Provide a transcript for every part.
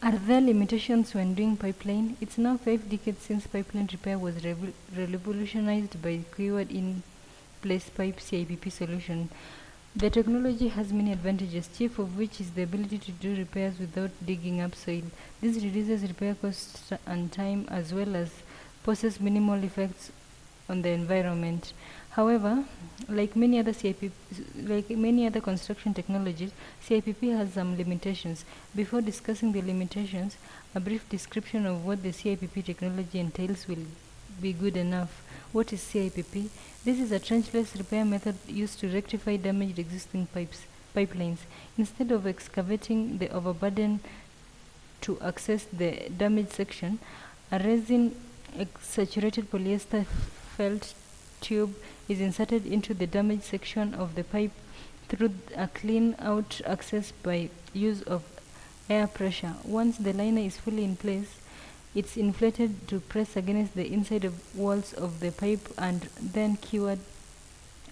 Are there limitations when doing pipeline? It's now 5 decades since pipeline repair was revolutionized by keyword in place pipe CIPP solution. The technology has many advantages, chief of which is the ability to do repairs without digging up soil. This reduces repair costs and time as well as poses minimal effects on the environment. However, like many other construction technologies, CIPP has some limitations. Before discussing the limitations, a brief description of what the CIPP technology entails will be good enough. What is CIPP? This is a trenchless repair method used to rectify damaged existing pipelines. Instead of excavating the overburden to access the damaged section, a resin saturated polyester felt tube is inserted into the damaged section of the pipe through a clean out access by use of air pressure. Once the liner is fully in place, it's inflated to press against the inside of walls of the pipe and then cured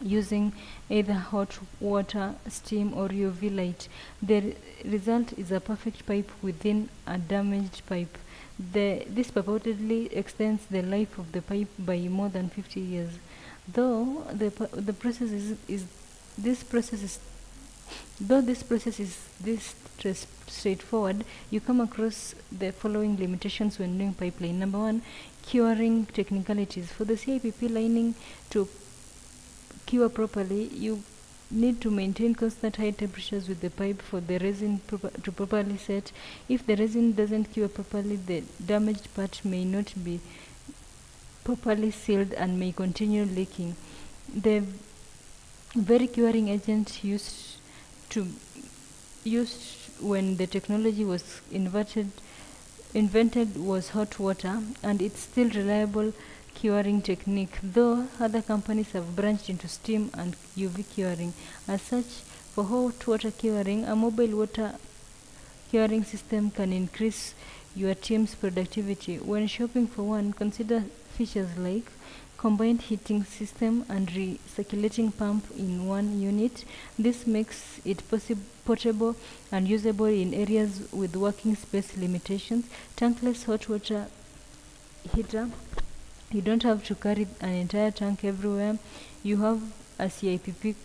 using either hot water, steam, or UV light. The result is a perfect pipe within a damaged pipe. This purportedly extends the life of the pipe by more than 50 years. Though the process is this process is Though this process is straightforward, you come across the following limitations when doing pipeline. Number one, curing technicalities. For the CIPP lining to cure properly, you need to maintain constant high temperatures with the pipe for the resin to properly set. If the resin doesn't cure properly, the damaged part may not be properly sealed and may continue leaking. The very curing agent to used when the technology was invented was hot water, and it's still reliable curing technique, though other companies have branched into steam and UV curing. As such, for hot water curing, a mobile water curing system can increase your team's productivity. When shopping for one, consider features like combined heating system and recirculating pump in one unit. This makes it portable and usable in areas with working space limitations. Tankless hot water heater. You don't have to carry an entire tank everywhere. You have a CIPP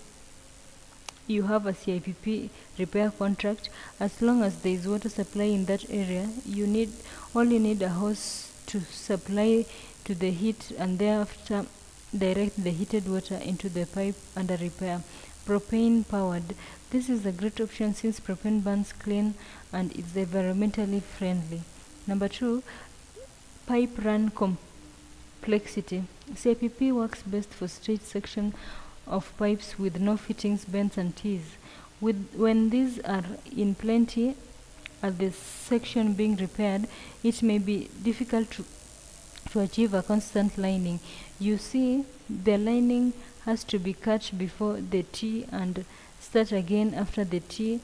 repair contract. As long as there is water supply in that area, you need a hose to supply to the heat and thereafter direct the heated water into the pipe under repair. Propane powered. This is a great option since propane burns clean and is environmentally friendly. Number two, pipe run complexity. CIPP works best for straight section of pipes with no fittings, bends, and tees. When these are in plenty at the section being repaired, it may be difficult to achieve a constant lining. You see, the lining has to be cut before the tee and start again after the tee.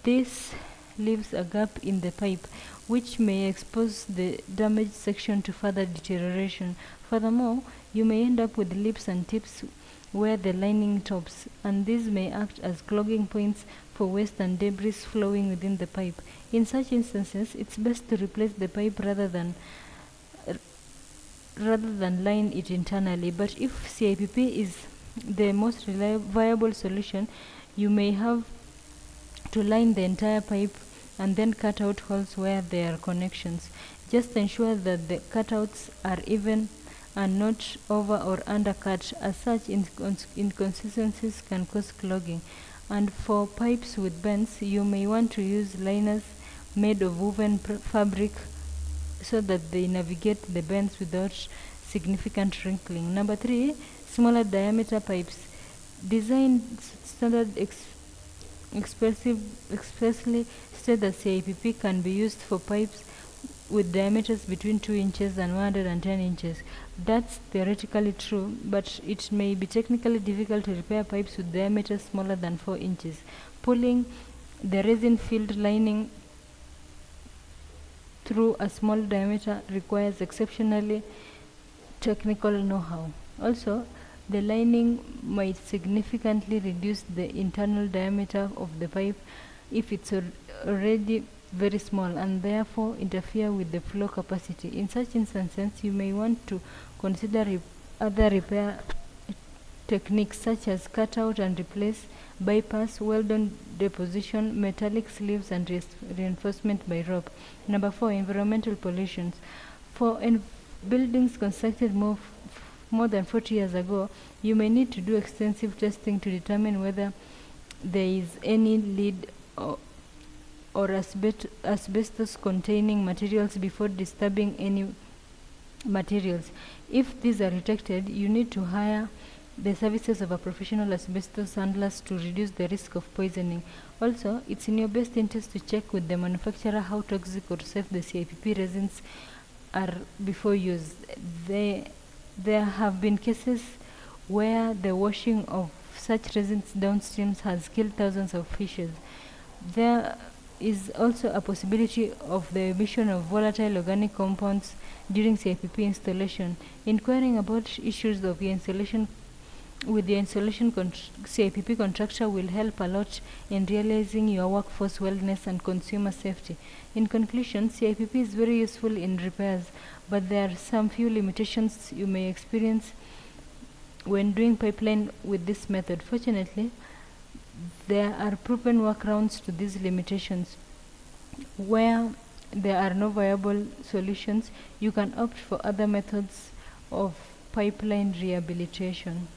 This leaves a gap in the pipe, which may expose the damaged section to further deterioration. Furthermore, you may end up with lips and tips where the lining tops, and these may act as clogging points for waste and debris flowing within the pipe. In such instances, it's best to replace the pipe rather than line it internally. But if CIPP is the most viable solution, you may have to line the entire pipe and then cut out holes where there are connections. Just ensure that the cutouts are even and not over or undercut, as such inconsistencies can cause clogging. And for pipes with bends, you may want to use liners made of woven fabric so that they navigate the bends without significant wrinkling. Number three, smaller diameter pipes. Design standard expressly state that CIPP can be used for pipes with diameters between 2 inches and 110 inches. That's theoretically true, but it may be technically difficult to repair pipes with diameters smaller than 4 inches. Pulling the resin-filled lining through a small diameter requires exceptionally technical know-how. Also, the lining might significantly reduce the internal diameter of the pipe if it's already very small and therefore interfere with the flow capacity. In such instances, you may want to consider other repair techniques such as cut out and replace, bypass, weld-on deposition, metallic sleeves, and reinforcement by rope. Number 4, environmental pollutions. For buildings constructed more than 40 years ago, you may need to do extensive testing to determine whether there is any lead or asbestos-containing materials before disturbing any materials. If these are detected, you need to hire the services of a professional asbestos handlers to reduce the risk of poisoning. Also, it's in your best interest to check with the manufacturer how toxic or safe the CIPP resins are before use. There have been cases where the washing of such resins downstream has killed thousands of fishes. There is also a possibility of the emission of volatile organic compounds during CIPP installation. Inquiring about issues of your installation with the installation CIPP contractor will help a lot in realizing your workforce wellness and consumer safety. In conclusion, CIPP is very useful in repairs, but there are some few limitations you may experience when doing pipeline with this method. Fortunately, there are proven workarounds to these limitations. Where there are no viable solutions, you can opt for other methods of pipeline rehabilitation.